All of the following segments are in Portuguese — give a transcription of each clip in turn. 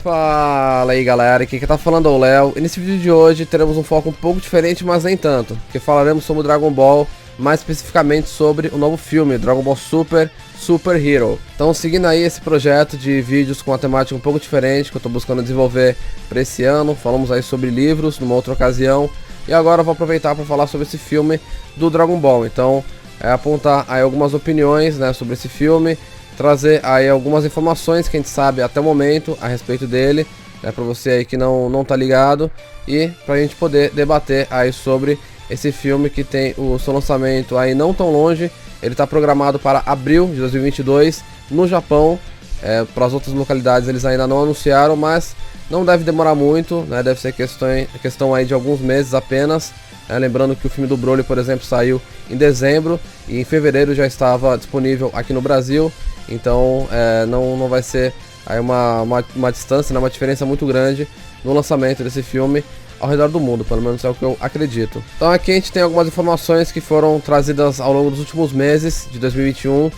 Fala aí galera, aqui quem tá falando é o Léo, e nesse vídeo de hoje teremos um foco um pouco diferente, mas nem tanto, porque falaremos sobre o Dragon Ball, mais especificamente sobre o novo filme, Dragon Ball Super, Super Hero. Então seguindo aí esse projeto de vídeos com uma temática um pouco diferente, que eu tô buscando desenvolver para esse ano, falamos aí sobre livros numa outra ocasião, e agora eu vou aproveitar para falar sobre esse filme do Dragon Ball. Então apontar aí algumas opiniões, né, sobre esse filme, trazer aí algumas informações que a gente sabe até o momento a respeito dele, né, para você aí que não tá ligado, e pra gente poder debater aí sobre esse filme que tem o seu lançamento aí não tão longe. Ele tá programado para abril de 2022 no Japão. Para as outras localidades eles ainda não anunciaram, mas não deve demorar muito, né, deve ser questão aí de alguns meses apenas. Lembrando que o filme do Broly, por exemplo, saiu em dezembro e em fevereiro já estava disponível aqui no Brasil. Então não vai ser aí uma distância, né, uma diferença muito grande no lançamento desse filme ao redor do mundo, pelo menos é o que eu acredito. Então aqui a gente tem algumas informações que foram trazidas ao longo dos últimos meses de 2021.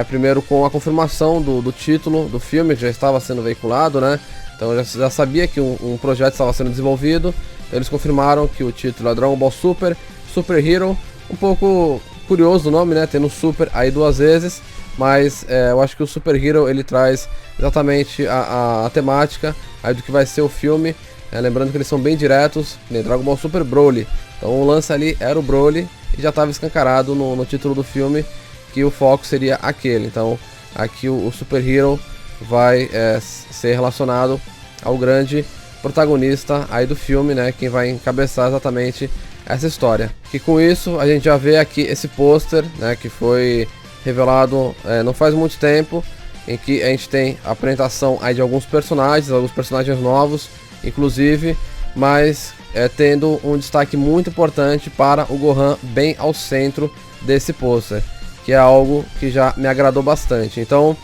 Primeiro com a confirmação do título do filme, que já estava sendo veiculado, né? Então eu já sabia que um projeto estava sendo desenvolvido. Eles confirmaram que o título é Dragon Ball Super, Super Hero. Um pouco curioso o nome, né? Tendo Super aí duas vezes. Mas eu acho que o Super Hero ele traz exatamente a temática aí do que vai ser o filme. Lembrando que eles são bem diretos, né? Dragon Ball Super Broly. Então o lance ali era o Broly e já estava escancarado no título do filme que o foco seria aquele. Então aqui o Super Hero vai ser relacionado ao grande protagonista aí do filme, né? Quem vai encabeçar exatamente essa história. E com isso a gente já vê aqui esse pôster, né? Que foi revelado não faz muito tempo, em que a gente tem a apresentação aí de alguns personagens novos, inclusive, mas tendo um destaque muito importante para o Gohan bem ao centro desse pôster, que é algo que já me agradou bastante. Então,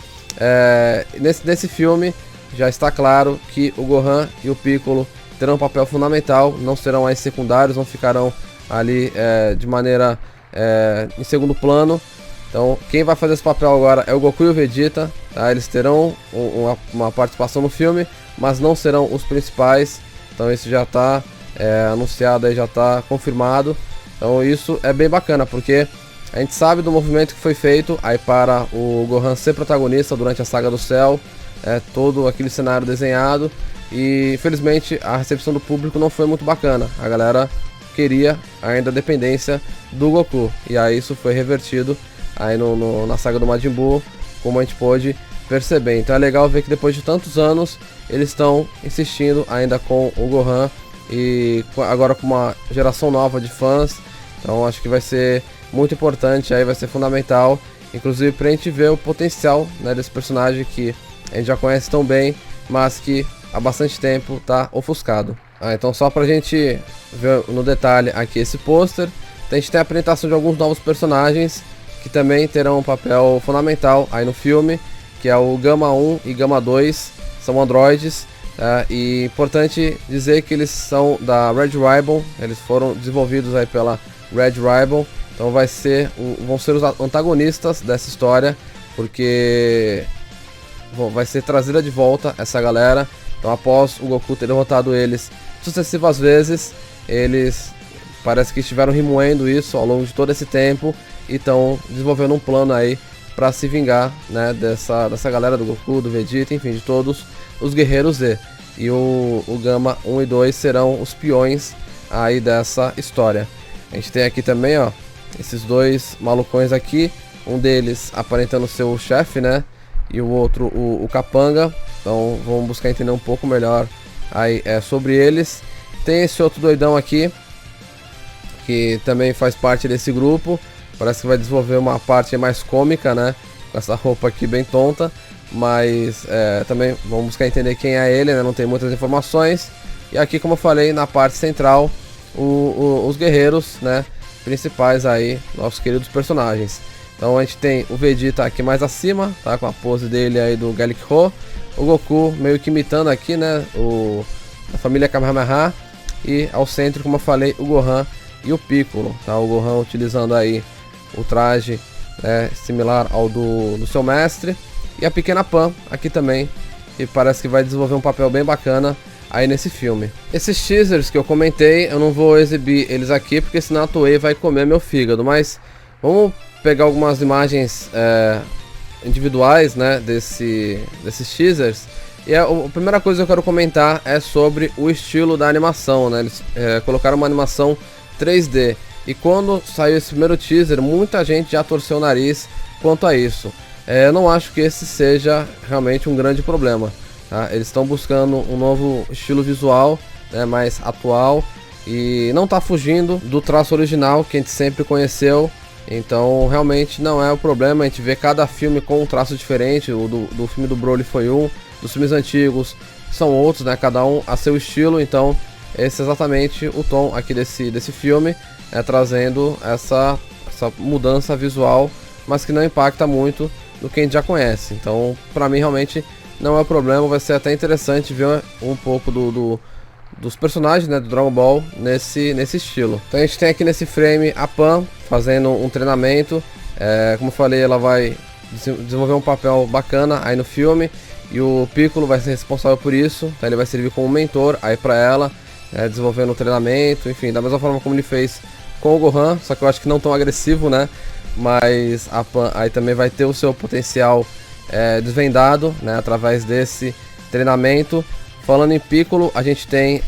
nesse filme já está claro que o Gohan e o Piccolo terão um papel fundamental, não serão aí secundários, não ficarão ali de maneira em segundo plano. Então quem vai fazer esse papel agora é o Goku e o Vegeta, tá? Eles terão uma participação no filme, mas não serão os principais. Então isso já está anunciado, aí já está confirmado. Então isso é bem bacana, porque a gente sabe do movimento que foi feito aí para o Gohan ser protagonista durante a Saga do Céu, todo aquele cenário desenhado, e infelizmente a recepção do público não foi muito bacana. A galera queria ainda a dependência do Goku, e aí isso foi revertido aí na saga do Majin Buu, como a gente pôde perceber. Então é legal ver que depois de tantos anos eles estão insistindo ainda com o Gohan, e agora com uma geração nova de fãs. Então acho que vai ser muito importante, aí vai ser fundamental, inclusive pra gente ver o potencial, né, desse personagem que a gente já conhece tão bem, mas que há bastante tempo tá ofuscado. Então só pra gente ver no detalhe aqui esse pôster, a gente tem a apresentação de alguns novos personagens que também terão um papel fundamental aí no filme, que é o Gama 1 e Gama 2, são androides, e importante dizer que eles são da Red Ribbon, eles foram desenvolvidos aí pela Red Ribbon. Então vão ser os antagonistas dessa história, porque vai ser trazida de volta essa galera. Então após o Goku ter derrotado eles sucessivas vezes, eles parece que estiveram remoendo isso ao longo de todo esse tempo e estão desenvolvendo um plano aí para se vingar, né, dessa galera do Goku, do Vegeta, enfim, de todos os guerreiros Z. E o Gama 1 e 2 serão os peões aí dessa história. A gente tem aqui também, ó, esses dois malucões aqui, um deles aparentando ser o chefe, né, e o outro o capanga. Então vamos buscar entender um pouco melhor aí sobre eles. Tem esse outro doidão aqui, que também faz parte desse grupo, parece que vai desenvolver uma parte mais cômica, né, com essa roupa aqui bem tonta, mas também vamos buscar entender quem é ele, né, não tem muitas informações. E aqui, como eu falei, na parte central, os guerreiros, né, principais aí, nossos queridos personagens. Então a gente tem o Vegeta aqui mais acima, tá, com a pose dele aí do Gallic Ho, o Goku meio que imitando aqui, né, a família Kamehameha, e ao centro, como eu falei, o Gohan e o Piccolo, tá, o Gohan utilizando aí o traje similar ao do seu mestre, e a pequena Pan aqui também e parece que vai desenvolver um papel bem bacana aí nesse filme. Esses teasers que eu comentei, eu não vou exibir eles aqui porque senão a Toei vai comer meu fígado, mas vamos pegar algumas imagens individuais, né, desses teasers. E a primeira coisa que eu quero comentar é sobre o estilo da animação, né? Eles colocaram uma animação 3D. E quando saiu esse primeiro teaser, muita gente já torceu o nariz quanto a isso. Eu não acho que esse seja realmente um grande problema, tá? Eles estão buscando um novo estilo visual, né, mais atual, e não está fugindo do traço original que a gente sempre conheceu. Então realmente não é o problema, a gente vê cada filme com um traço diferente. O do filme do Broly foi um, dos filmes antigos são outros, né? Cada um a seu estilo. Então esse é exatamente o tom aqui desse filme, trazendo essa mudança visual, mas que não impacta muito no que a gente já conhece. Então pra mim realmente não é o problema, vai ser até interessante ver um pouco dos personagens, né, do Dragon Ball nesse estilo. Então a gente tem aqui nesse frame a Pan fazendo um treinamento. Como eu falei, ela vai desenvolver um papel bacana aí no filme, e o Piccolo vai ser responsável por isso. Então ele vai servir como mentor aí pra ela, desenvolvendo o treinamento, enfim, da mesma forma como ele fez com o Gohan, só que eu acho que não tão agressivo, né? Mas a Pan aí também vai ter o seu potencial desvendado, né, através desse treinamento. Falando em Piccolo, a gente tem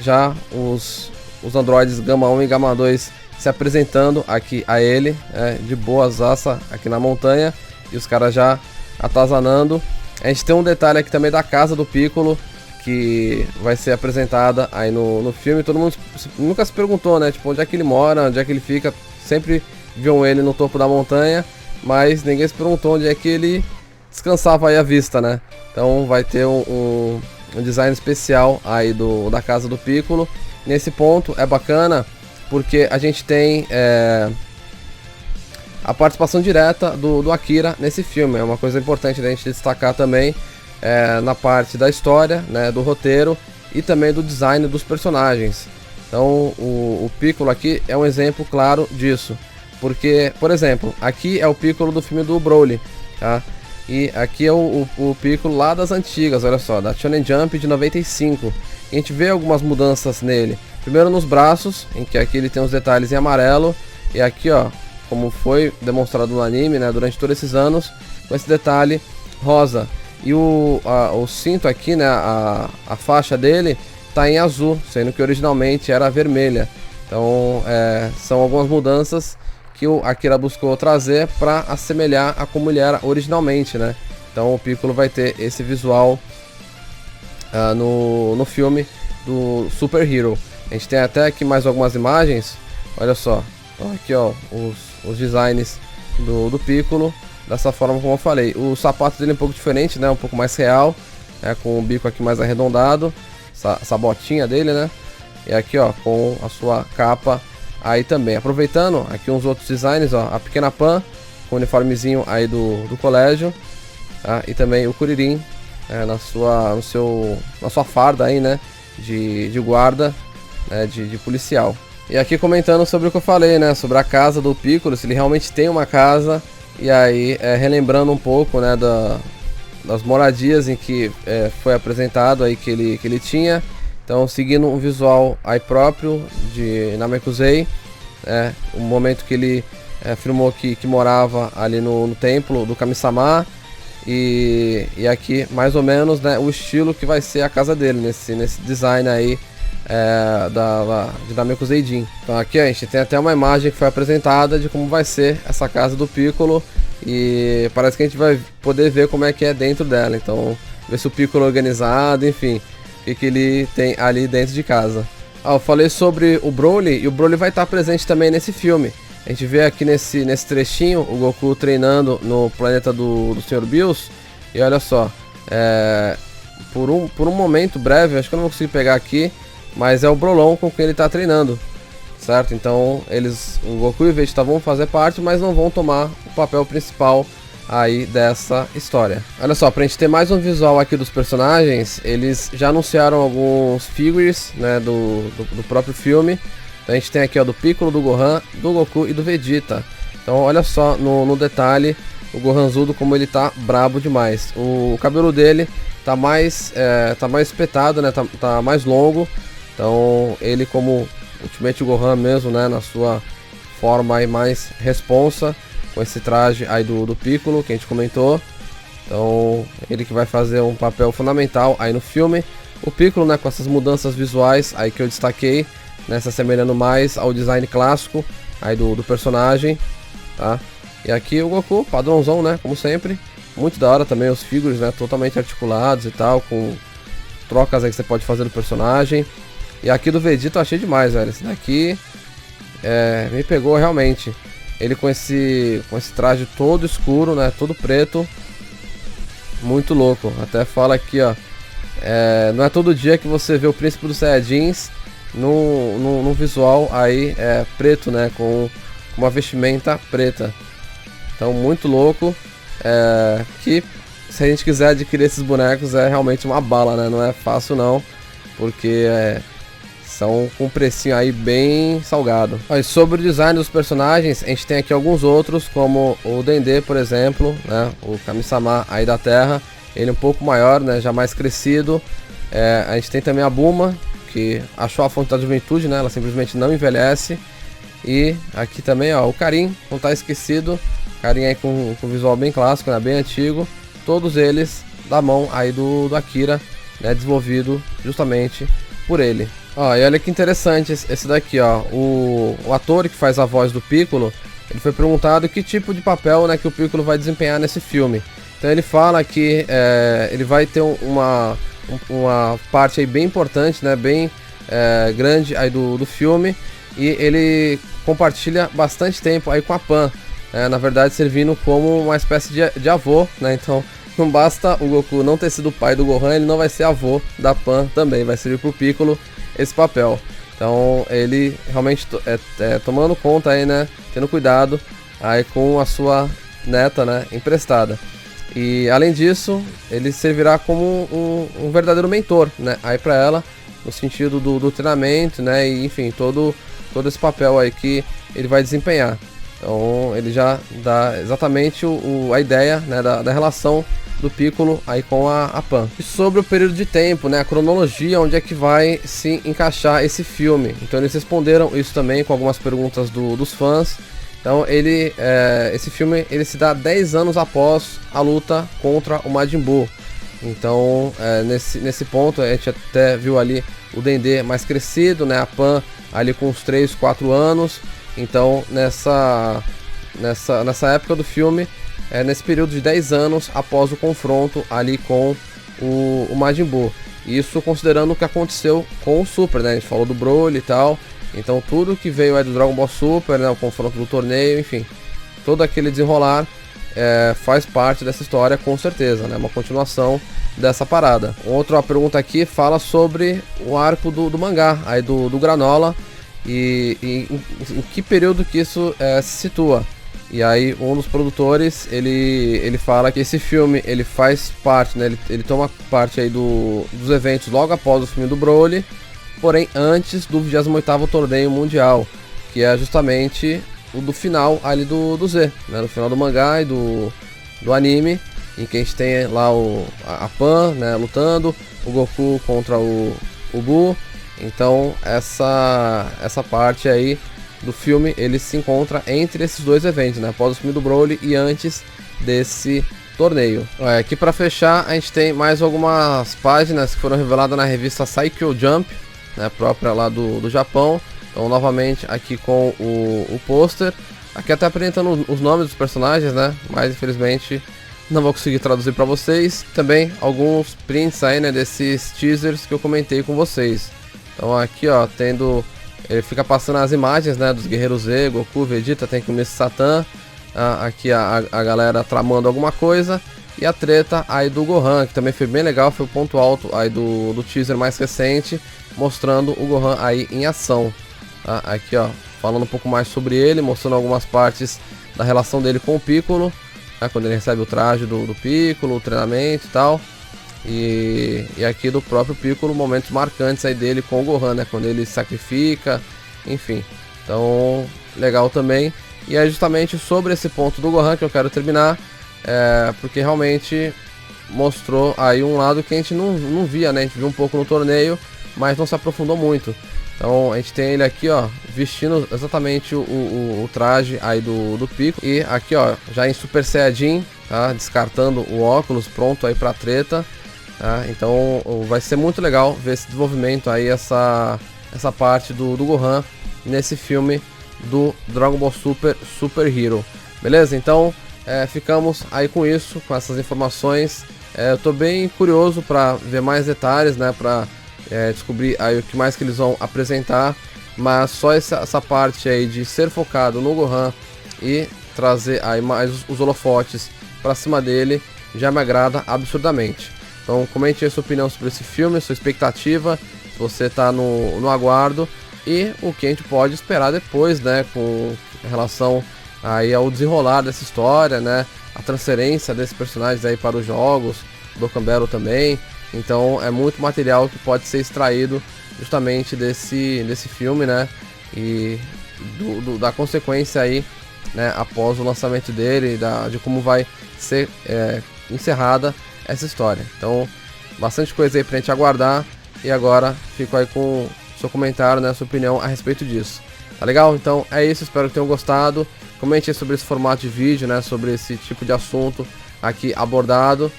já os androides Gama 1 e Gama 2 se apresentando aqui a ele, de boasaça aqui na montanha, e os caras já atazanando. A gente tem um detalhe aqui também da casa do Piccolo, que vai ser apresentada aí no filme. Todo mundo nunca se perguntou, né, tipo, onde é que ele mora, onde é que ele fica. Sempre viam ele no topo da montanha, mas ninguém se perguntou onde é que ele descansava aí a vista, né? Então vai ter um design especial aí da casa do Piccolo. Nesse ponto é bacana porque a gente tem a participação direta do Akira nesse filme. É uma coisa importante da gente destacar também, na parte da história, né, do roteiro e também do design dos personagens. Então o Piccolo aqui é um exemplo claro disso, porque, por exemplo, aqui é o Piccolo do filme do Broly, tá? E aqui é o Piccolo lá das antigas, olha só, da Shonen Jump de 95. E a gente vê algumas mudanças nele. Primeiro nos braços, em que aqui ele tem os detalhes em amarelo. E aqui, ó, como foi demonstrado no anime, né, durante todos esses anos, com esse detalhe rosa. E o cinto aqui, né, a faixa dele tá em azul, sendo que originalmente era vermelha. Então são algumas mudanças que o Akira buscou trazer para assemelhar a como ele era originalmente, né? Então o Piccolo vai ter esse visual no filme do Super Hero. A gente tem até aqui mais algumas imagens, olha só. Então, aqui, ó, os designs do Piccolo, dessa forma como eu falei. O sapato dele é um pouco diferente, né? Um pouco mais real, com o bico aqui mais arredondado, essa botinha dele, né? E aqui, ó, com a sua capa aí também. Aproveitando aqui uns outros designs, ó, a pequena Pan com o uniformezinho aí do colégio, tá? E também o Kuririn na sua farda aí, né, de guarda, né, de policial. E aqui comentando sobre o que eu falei, né, sobre a casa do Piccolo, se ele realmente tem uma casa. E aí relembrando um pouco, né, das moradias em que foi apresentado aí que ele tinha. Então, seguindo um visual aí próprio de Namekusei, o momento que ele afirmou que morava ali no templo do Kami-sama, e aqui mais ou menos, né, o estilo que vai ser a casa dele, nesse design aí de Namekusei Jin. Então aqui a gente tem até uma imagem que foi apresentada de como vai ser essa casa do Piccolo, e parece que a gente vai poder ver como é que é dentro dela. Então, ver se o Piccolo é organizado, enfim, o que ele tem ali dentro de casa. Eu falei sobre o Broly, e o Broly vai estar presente também nesse filme. A gente vê aqui nesse trechinho o Goku treinando no planeta do Sr. Bills. E olha só, por um momento breve, acho que eu não vou conseguir pegar aqui, mas é o Brolon com quem ele está treinando, certo? Então o Goku e o Vegeta vão fazer parte, mas não vão tomar o papel principal aí dessa história. Olha só, pra gente ter mais um visual aqui dos personagens, eles já anunciaram alguns figures, né, do próprio filme. Então a gente tem aqui, ó, do Piccolo, do Gohan, do Goku e do Vegeta. Então olha só no detalhe, o Gohanzudo como ele tá brabo demais. O cabelo dele tá mais espetado, né? Tá mais longo. Então ele como Ultimate Gohan mesmo, né? Na sua forma aí mais responsa, com esse traje aí do Piccolo que a gente comentou. Então ele que vai fazer um papel fundamental aí no filme. O Piccolo, né? Com essas mudanças visuais aí que eu destaquei, né? Se assemelhando mais ao design clássico aí do personagem, tá? E aqui o Goku, padrãozão, né? Como sempre. Muito da hora também os figures, né? Totalmente articulados e tal, com trocas aí que você pode fazer do personagem. E aqui do Vegeta eu achei demais, velho. Esse daqui me pegou realmente. Ele com esse traje todo escuro, né? Todo preto. Muito louco. Até fala aqui, ó. Não é todo dia que você vê o Príncipe dos Saiyajins num visual aí preto, né? Com uma vestimenta preta. Então muito louco. Que se a gente quiser adquirir esses bonecos é realmente uma bala, né? Não é fácil não. Porque são com um precinho aí bem salgado. E sobre o design dos personagens, a gente tem aqui alguns outros, como o Dendê, por exemplo, né? O Kami-sama aí da Terra. Ele é um pouco maior, né? Já mais crescido. A gente tem também a Bulma, que achou a fonte da juventude, né? Ela simplesmente não envelhece. E aqui também, ó, o Karin, não tá esquecido. Karin aí com visual bem clássico, né? Bem antigo. Todos eles da mão aí do Akira, né? Desenvolvido justamente por ele. Ó, e olha que interessante esse daqui, ó. O ator que faz a voz do Piccolo, ele foi perguntado que tipo de papel, né, que o Piccolo vai desempenhar nesse filme. Então ele fala que ele vai ter uma parte aí bem importante, né, bem grande aí do filme. E ele compartilha bastante tempo aí com a Pan. Na verdade servindo como uma espécie de avô, né? Então não basta o Goku não ter sido o pai do Gohan, ele não vai ser avô da Pan também, vai servir pro Piccolo esse papel. Então ele realmente tomando conta aí, né, tendo cuidado aí com a sua neta, né, emprestada. E além disso, ele servirá como um verdadeiro mentor, né, aí para ela, no sentido do treinamento, né, e enfim, todo esse papel aí que ele vai desempenhar. Então ele já dá exatamente a ideia, né, da relação do Piccolo aí com a Pan. E sobre o período de tempo, né, a cronologia, onde é que vai se encaixar esse filme. Então eles responderam isso também com algumas perguntas dos fãs. Então esse filme ele se dá 10 anos após a luta contra o Majin Buu. Então nesse ponto a gente até viu ali o Dendê mais crescido, né, a Pan ali com uns 3, 4 anos. Então nessa época do filme, nesse período de 10 anos após o confronto ali com o Majin Buu. Isso considerando o que aconteceu com o Super, né? A gente falou do Broly e tal. Então tudo que veio aí do Dragon Ball Super, né? O confronto do torneio, enfim. Todo aquele desenrolar faz parte dessa história com certeza, né? Uma continuação dessa parada. Outra pergunta aqui fala sobre o arco do mangá, aí do Granola. E em que período que isso se situa. E aí um dos produtores, ele fala que esse filme, ele faz parte, né, ele toma parte aí dos eventos logo após o filme do Broly, porém antes do 28º torneio mundial, que é justamente o do final ali do Z, né, no final do mangá e do anime, em que a gente tem lá a Pan, né, lutando, o Goku contra o Buu. Então essa parte aí do filme, ele se encontra entre esses dois eventos, né? Após o filme do Broly e antes desse torneio. Aqui para fechar, a gente tem mais algumas páginas que foram reveladas na revista Saikyo Jump, né? Própria lá do Japão. Então novamente aqui com o pôster. Aqui até apresentando os nomes dos personagens, né? Mas infelizmente não vou conseguir traduzir para vocês. Também alguns prints aí, né? Desses teasers que eu comentei com vocês. Então aqui, ó, ele fica passando as imagens, né, dos Guerreiros Z, Goku, Vegeta, tem que o Mr. Satan. Aqui a galera tramando alguma coisa. E a treta aí do Gohan, que também foi bem legal, foi o ponto alto aí do teaser mais recente, mostrando o Gohan aí em ação. Aqui, ó, falando um pouco mais sobre ele, mostrando algumas partes da relação dele com o Piccolo, né, quando ele recebe o traje do Piccolo, o treinamento e tal. E aqui do próprio Piccolo, momentos marcantes aí dele com o Gohan, né? Quando ele se sacrifica, enfim. Então, legal também. E é justamente sobre esse ponto do Gohan que eu quero terminar. Porque realmente mostrou aí um lado que a gente não via, né? A gente viu um pouco no torneio, mas não se aprofundou muito. Então a gente tem ele aqui, ó, vestindo exatamente o traje aí do Piccolo. E aqui, ó, já em Super Saiyajin, tá? Descartando o óculos, pronto aí pra treta. Tá? Então vai ser muito legal ver esse desenvolvimento aí, essa parte do Gohan nesse filme do Dragon Ball Super Hero. Beleza? Então ficamos aí com isso, com essas informações. Eu tô bem curioso para ver mais detalhes, né? Pra descobrir aí o que mais que eles vão apresentar, mas só essa parte aí de ser focado no Gohan e trazer aí mais os holofotes para cima dele já me agrada absurdamente. Então comente aí sua opinião sobre esse filme, sua expectativa, se você tá no aguardo, e o que a gente pode esperar depois, né, com relação aí ao desenrolar dessa história, né, a transferência desses personagens aí para os jogos, do Campbell também. Então é muito material que pode ser extraído justamente desse filme, né? E da consequência aí, né? Após o lançamento dele, de como vai ser encerrada essa história. Então, bastante coisa aí pra gente aguardar. E agora fico aí com seu comentário, né? Sua opinião a respeito disso. Tá legal? Então é isso, espero que tenham gostado. Comente aí sobre esse formato de vídeo, né? Sobre esse tipo de assunto aqui abordado.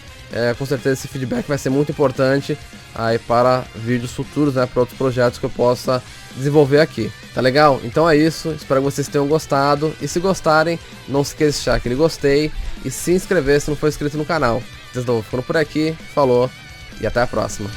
Com certeza esse feedback vai ser muito importante aí para vídeos futuros, né, para outros projetos que eu possa desenvolver aqui. Tá legal? Então é isso, espero que vocês tenham gostado, e se gostarem, não se esqueça de deixar aquele gostei e se inscrever se não for inscrito no canal. Desde novo, ficando por aqui, falou e até a próxima.